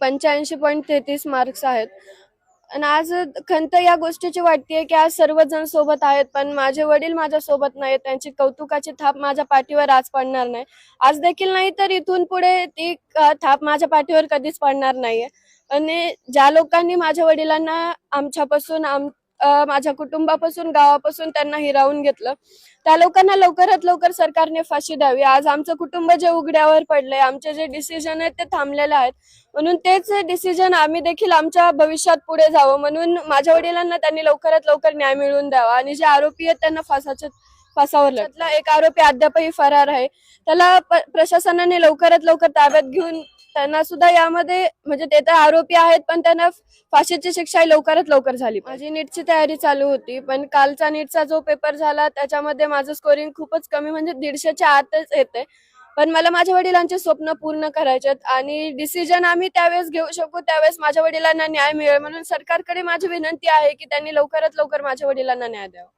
85.33 marks आहेत. आणि आज खंत या गोष्टीची वाटतेय की आज सर्वजण सोबत आहेत, पण माझे वडील माझ्या सोबत नाहीत. त्यांची कौतुकाची थाप माझ्या पाठीवर आज पडणार नाही. आज देखील नाही तर इथून पुढे ती थाप माझ्या पाठीवर कधीच पडणार नाहीये. आणि ज्या लोकांनी माझ्या वडिलांना आमच्यापासून माझ्या कुटुंबापासून, गावापासून त्यांना हिरावून घेतलं, त्या लोकांना लवकरात लवकर सरकारने फाशी द्यावी. आज आमचं कुटुंब जे उघड्यावर पडलंय, आमचे जे डिसिजन आहेत ते थांबलेले आहेत. म्हणून तेच डिसिजन आम्ही देखील आमच्या भविष्यात पुढे जावं, म्हणून माझ्या वडिलांना त्यांनी लवकरात लवकर न्याय मिळवून द्यावा. आणि जे आरोपी आहेत त्यांना फासावर त्यातला एक आरोपी अद्यापही फरार आहे. त्याला प्रशासनाने लवकरात लवकर ताब्यात घेऊन त्यांना सुद्धा यामध्ये, म्हणजे ते तर आरोपी आहेत, पण त्यांना फाशीची शिक्षा लवकरात लवकर झाली. माझी नीटची तयारी चालू होती, पण कालचा नीटचा जो पेपर झाला त्याच्यामध्ये माझं स्कोरिंग खूपच कमी, म्हणजे 150च्या आतच येते. पण मला माझ्या वडिलांचे स्वप्न पूर्ण करायचे आणि डिसिजन आम्ही त्यावेळेस घेऊ शकू, त्यावेळेस माझ्या वडिलांना न्याय मिळेल. म्हणून सरकारकडे माझी विनंती आहे की त्यांनी लवकरात लवकर माझ्या वडिलांना न्याय द्यावा.